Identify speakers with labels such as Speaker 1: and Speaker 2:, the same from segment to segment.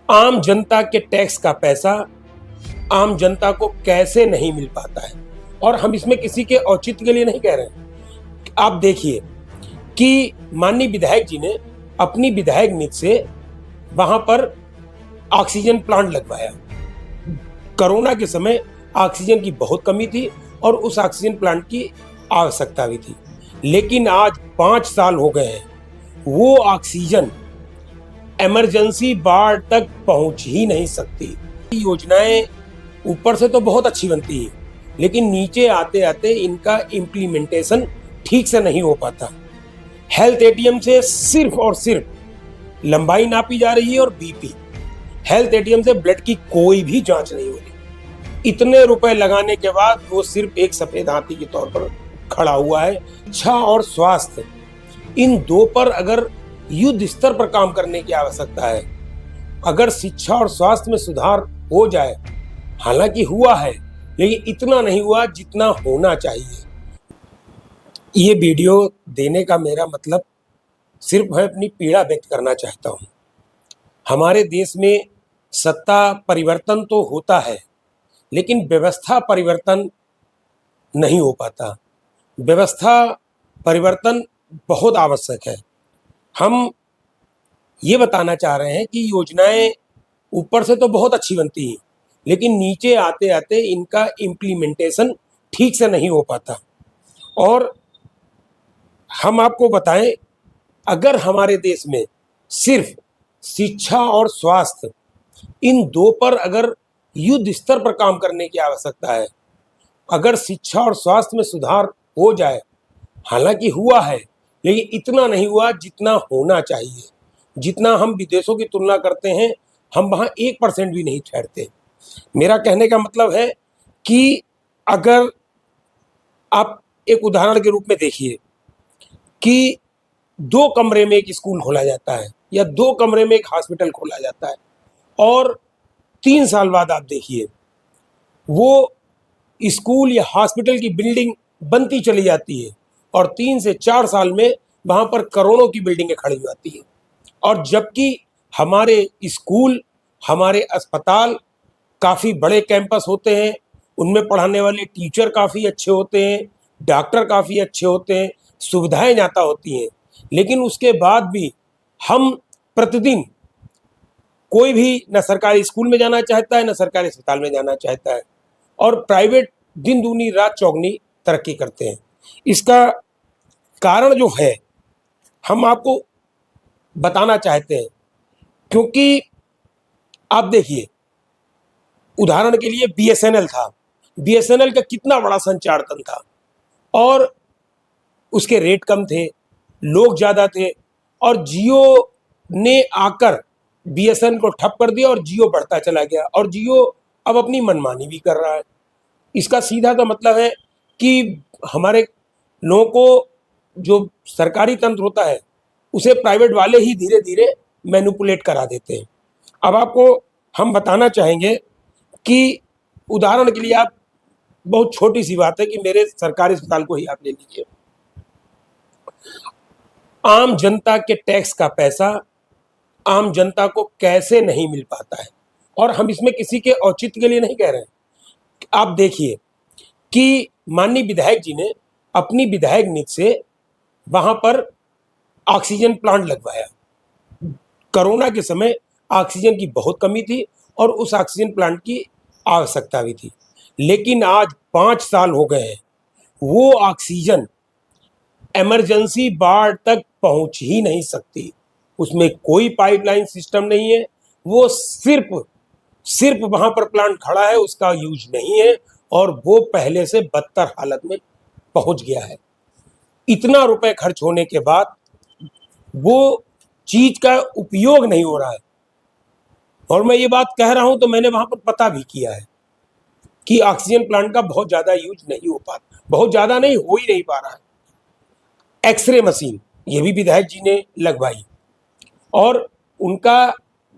Speaker 1: आम जनता के टैक्स का पैसा आम जनता को कैसे नहीं मिल पाता है। और हम इसमें किसी के औचित्य के लिए नहीं कह रहे हैं। आप देखिए कि माननीय विधायक जी ने अपनी विधायक निधि से वहां पर ऑक्सीजन प्लांट लगवाया। कोरोना के समय ऑक्सीजन की बहुत कमी थी और उस ऑक्सीजन प्लांट की आवश्यकता भी थी, लेकिन आज 5 साल हो गए हैं, वो ऑक्सीजन इमरजेंसी वार्ड तक पहुंच ही नहीं सकती। योजनाएं ऊपर से तो बहुत अच्छी बनती है, लेकिन नीचे आते आते इनका इम्प्लीमेंटेशन ठीक से नहीं हो पाता। हेल्थ एटीएम से सिर्फ और सिर्फ लंबाई नापी जा रही है और बीपी। हेल्थ एटीएम से ब्लड की कोई भी जांच नहीं हो रही। इतने रुपए लगाने के बाद वो सिर्फ एक सफेद हाथी के तौर पर खड़ा हुआ है। शिक्षा और स्वास्थ्य, इन दो पर अगर युद्ध स्तर पर काम करने की आवश्यकता है। अगर शिक्षा और स्वास्थ्य में सुधार हो जाए, हालांकि हुआ है, लेकिन इतना नहीं हुआ जितना होना चाहिए। ये वीडियो देने का मेरा मतलब सिर्फ है अपनी पीड़ा व्यक्त करना चाहता हूँ। हमारे देश में सत्ता परिवर्तन तो होता है, लेकिन व्यवस्था परिवर्तन नहीं हो पाता। व्यवस्था परिवर्तन बहुत आवश्यक है। हम ये बताना चाह रहे हैं कि योजनाएं ऊपर से तो बहुत अच्छी बनती हैं, लेकिन नीचे आते आते इनका इम्प्लीमेंटेशन ठीक से नहीं हो पाता। और हम आपको बताएं, अगर हमारे देश में सिर्फ शिक्षा और स्वास्थ्य, इन दो पर अगर युद्ध स्तर पर काम करने की आवश्यकता है। अगर शिक्षा और स्वास्थ्य में सुधार हो जाए, हालांकि हुआ है, लेकिन इतना नहीं हुआ जितना होना चाहिए। जितना हम विदेशों की तुलना करते हैं, हम वहाँ 1% भी नहीं ठहरते। मेरा कहने का मतलब है कि अगर आप एक उदाहरण के रूप में देखिए कि 2 कमरे में एक स्कूल खोला जाता है या 2 कमरे में एक हॉस्पिटल खोला जाता है, और 3 साल बाद आप देखिए वो स्कूल या हॉस्पिटल की बिल्डिंग बनती चली जाती है, और 3 से 4 साल में वहाँ पर करोड़ों की बिल्डिंगें खड़ी हो जाती हैं। और जबकि हमारे स्कूल, हमारे अस्पताल काफ़ी बड़े कैंपस होते हैं, उनमें पढ़ाने वाले टीचर काफ़ी अच्छे होते हैं, डॉक्टर काफ़ी अच्छे होते हैं, सुविधाएं ज़्यादा होती हैं, लेकिन उसके बाद भी हम प्रतिदिन, कोई भी न सरकारी स्कूल में जाना चाहता है, न सरकारी अस्पताल में जाना चाहता है, और प्राइवेट दिन दूनी रात चौगनी तरक्की करते हैं। इसका कारण जो है, हम आपको बताना चाहते हैं, क्योंकि आप देखिए, उदाहरण के लिए बीएसएनएल था। बीएसएनएल का कितना बड़ा संचार तंत्र था, और उसके रेट कम थे, लोग ज़्यादा थे, और जियो ने आकर बीएसएनएल को ठप कर दिया और जियो बढ़ता चला गया, और जियो अब अपनी मनमानी भी कर रहा है। इसका सीधा सा मतलब है कि हमारे लोगों को जो सरकारी तंत्र होता है, उसे प्राइवेट वाले ही धीरे धीरे मैनिपुलेट करा देते हैं। अब आपको हम बताना चाहेंगे कि उदाहरण के लिए, आप, बहुत छोटी सी बात है कि मेरे सरकारी अस्पताल को ही आप ले लीजिए। आम जनता के टैक्स का पैसा आम जनता को कैसे नहीं मिल पाता है। और हम इसमें किसी के औचित्य के लिए नहीं कह रहे हैं। आप देखिए कि माननीय विधायक जी ने अपनी विधायक निधि से वहां पर ऑक्सीजन प्लांट लगवाया। कोरोना के समय ऑक्सीजन की बहुत कमी थी और उस ऑक्सीजन प्लांट की आवश्यकता भी थी, लेकिन आज 5 साल हो गए हैं, वो ऑक्सीजन इमरजेंसी वार्ड तक पहुंच ही नहीं सकती। उसमें कोई पाइपलाइन सिस्टम नहीं है। वो सिर्फ वहां पर प्लांट खड़ा है, उसका यूज नहीं है, और वो पहले से बदतर हालत में पहुंच गया है। इतना रुपए खर्च होने के बाद वो चीज का उपयोग नहीं हो रहा है। और मैं ये बात कह रहा हूं तो मैंने वहां पर पता भी किया है कि ऑक्सीजन प्लांट का बहुत ज्यादा यूज नहीं हो पा, बहुत ज्यादा नहीं, हो ही नहीं पा रहा है। एक्सरे मशीन, ये भी विधायक जी ने लगवाई, और उनका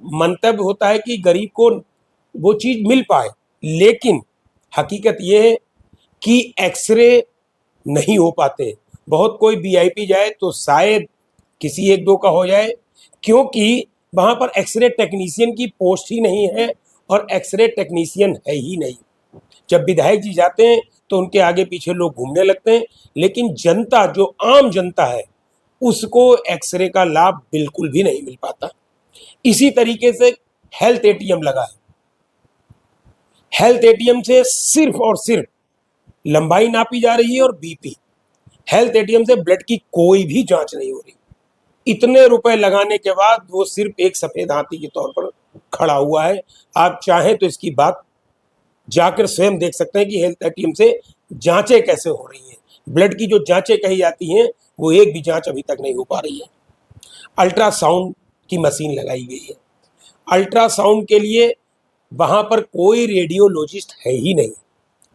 Speaker 1: मंतव्य होता है कि गरीब को वो चीज मिल पाए, लेकिन हकीकत ये है कि एक्सरे नहीं हो पाते। बहुत कोई वीआईपी जाए तो शायद किसी एक दो का हो जाए, क्योंकि वहां पर एक्सरे टेक्नीशियन की पोस्ट ही नहीं है और एक्सरे टेक्नीशियन है ही नहीं। जब विधायक जी जाते हैं तो उनके आगे पीछे लोग घूमने लगते हैं, लेकिन जनता, जो आम जनता है, उसको एक्सरे का लाभ बिल्कुल भी नहीं मिल पाता। इसी तरीके से हेल्थ एटीएम लगा है। हेल्थ एटीएम से सिर्फ और सिर्फ लंबाई नापी जा रही है और बीपी। हेल्थ एटीएम से ब्लड की कोई भी जांच नहीं हो रही। इतने रुपए लगाने के बाद वो सिर्फ एक सफेद हाथी के तौर पर खड़ा हुआ है। आप चाहें तो इसकी बात जाकर स्वयं देख सकते हैं कि हेल्थ एटीएम से जांचें कैसे हो रही हैं। ब्लड की जो जांचें कही जाती हैं वो एक भी जांच अभी तक नहीं हो पा रही है। अल्ट्रासाउंड की मशीन लगाई गई है। अल्ट्रासाउंड के लिए वहां पर कोई रेडियोलॉजिस्ट है ही नहीं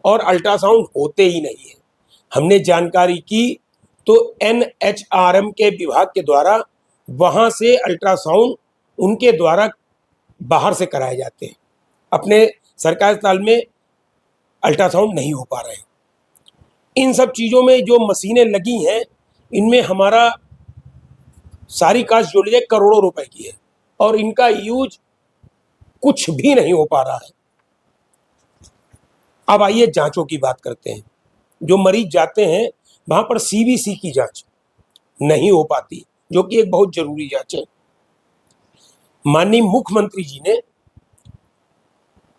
Speaker 1: और अल्ट्रासाउंड होते ही नहीं है। हमने जानकारी की तो एनएचआरएम के विभाग के द्वारा वहां से अल्ट्रासाउंड उनके द्वारा बाहर से कराए जाते हैं। अपने सरकारी अस्पताल में अल्ट्रासाउंड नहीं हो पा रहे हैं। इन सब चीज़ों में जो मशीनें लगी हैं, इनमें हमारा सारी कास्ट जोड़ लीजिए करोड़ों रुपए की है और इनका यूज कुछ भी नहीं हो पा रहा है। अब आइए जांचों की बात करते हैं। जो मरीज जाते हैं वहां पर सीबीसी की जांच नहीं हो पाती, जो कि एक बहुत जरूरी जांच है। माननीय मुख्यमंत्री जी ने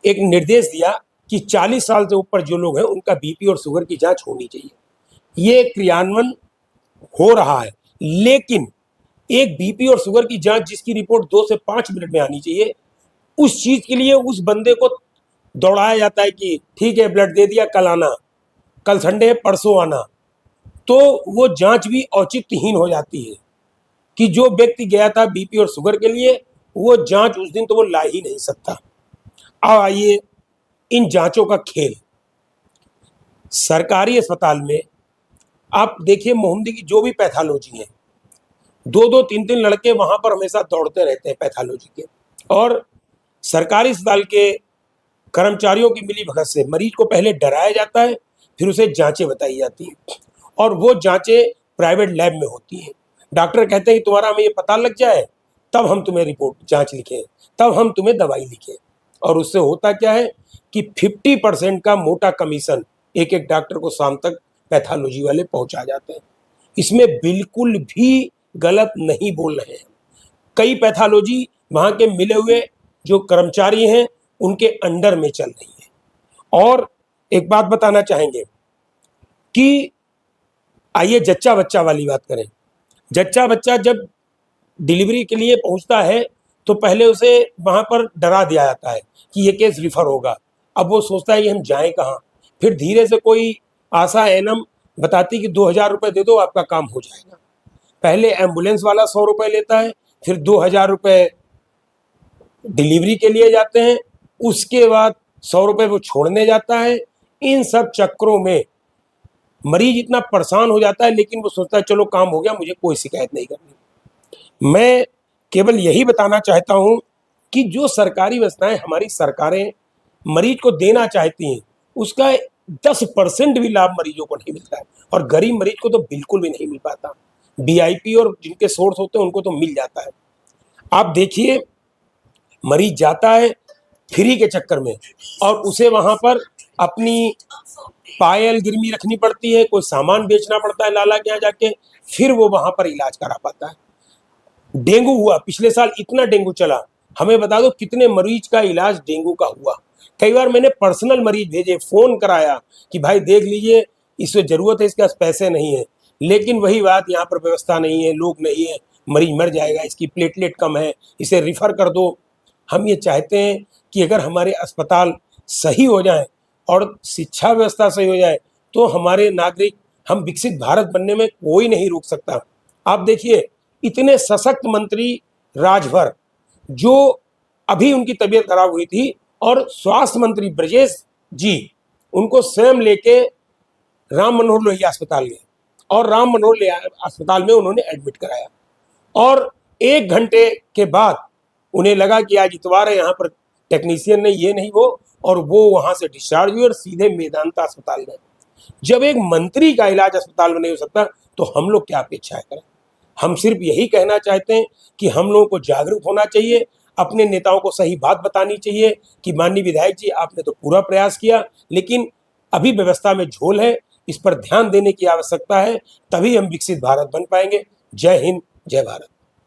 Speaker 1: एक निर्देश दिया कि 40 साल से ऊपर जो लोग हैं उनका बीपी और शुगर की जांच होनी चाहिए। ये क्रियान्वयन हो रहा है, लेकिन एक बीपी और शुगर की जांच जिसकी रिपोर्ट 2 से 5 मिनट में आनी चाहिए, उस चीज के लिए उस बंदे को दौड़ाया जाता है कि ठीक है ब्लड दे दिया, कल आना, कल संडे है परसों आना। तो वो जांच भी औचित्यहीन हो जाती है कि जो व्यक्ति गया था बीपी और शुगर के लिए, वो जांच उस दिन तो वो ला ही नहीं सकता। अब आइए इन जांचों का खेल। सरकारी अस्पताल में आप देखिए मोहम्मदी की जो भी पैथोलॉजी है, 2-2, 3-3 लड़के वहां पर हमेशा दौड़ते रहते हैं पैथोलॉजी के। और सरकारी अस्पताल के कर्मचारियों की मिली भगत से मरीज को पहले डराया जाता है, फिर उसे जांचें बताई जाती हैं और वो जांचें प्राइवेट लैब में होती हैं। डॉक्टर कहते हैं कि तुम्हारा हमें ये पता लग जाए तब हम तुम्हें रिपोर्ट जांच लिखें, तब हम तुम्हें दवाई लिखें। और उससे होता क्या है कि 50% का मोटा कमीशन एक एक डॉक्टर को शाम तक पैथोलॉजी वाले पहुंचा जाते हैं। इसमें बिल्कुल भी गलत नहीं बोल रहे हैं। कई पैथोलॉजी वहां के मिले हुए जो कर्मचारी हैं उनके अंडर में चल रही है। और एक बात बताना चाहेंगे कि आइए जच्चा बच्चा वाली बात करें। जच्चा बच्चा जब डिलीवरी के लिए पहुंचता है तो पहले उसे वहां पर डरा दिया जाता है कि ये केस रिफर होगा। अब वो सोचता है कि हम जाएं कहाँ। फिर धीरे से कोई आशा एनम बताती कि 2000 रुपये दे दो आपका काम हो जाएगा। पहले एम्बुलेंस वाला 100 रुपये लेता है, फिर 2000 रुपये डिलीवरी के लिए जाते हैं, उसके बाद 100 रुपये वो छोड़ने जाता है। इन सब चक्करों में मरीज इतना परेशान हो जाता है, लेकिन वो सोचता है चलो काम हो गया, मुझे कोई शिकायत नहीं करनी। मैं केवल यही बताना चाहता हूं कि जो सरकारी व्यवस्थाएं हमारी सरकारें मरीज को देना चाहती हैं, उसका 10% भी लाभ मरीजों को नहीं मिलता है और गरीब मरीज को तो बिल्कुल भी नहीं मिल पाता। वीआईपी और जिनके सोर्स होते हैं उनको तो मिल जाता है। आप देखिए मरीज जाता है फ्री के चक्कर में और उसे वहां पर अपनी पायल गिरवी रखनी पड़ती है, कोई सामान बेचना पड़ता है लाला के यहाँ जाके, फिर वो वहां पर इलाज करा पाता है। डेंगू हुआ पिछले साल, इतना डेंगू चला, हमें बता दो कितने मरीज का इलाज डेंगू का हुआ। कई बार मैंने पर्सनल मरीज भेजे, फोन कराया कि भाई देख लीजिए इसे जरूरत है, इसके पास पैसे नहीं है, लेकिन वही बात, यहाँ पर व्यवस्था नहीं है, लोग नहीं है, मरीज मर जाएगा, इसकी प्लेटलेट कम है, इसे रिफर कर दो। हम ये चाहते हैं कि अगर हमारे अस्पताल सही हो जाए और शिक्षा व्यवस्था सही हो जाए तो हमारे नागरिक, हम विकसित भारत बनने में कोई नहीं रोक सकता। आप देखिए इतने सशक्त मंत्री राजभर, जो अभी उनकी तबीयत खराब हुई थी और स्वास्थ्य मंत्री ब्रजेश जी उनको स्वयं लेके राम मनोहर लोहिया अस्पताल गए और राम मनोहर लोहिया अस्पताल में उन्होंने एडमिट कराया और 1 घंटे के बाद उन्हें लगा कि आज इतवार है, यहाँ पर टेक्नीशियन नहीं, ये नहीं वो, और वो वहां से डिस्चार्ज हुए और सीधे मेदांता अस्पताल गए। जब एक मंत्री का इलाज अस्पताल में नहीं हो सकता तो हम लोग क्या अपेक्षाएं करें। हम सिर्फ यही कहना चाहते हैं कि हम लोगों को जागरूक होना चाहिए, अपने नेताओं को सही बात बतानी चाहिए कि माननीय विधायक जी आपने तो पूरा प्रयास किया, लेकिन अभी व्यवस्था में झोल है, इस पर ध्यान देने की आवश्यकता है, तभी हम विकसित भारत बन पाएंगे। जय हिंद, जय भारत।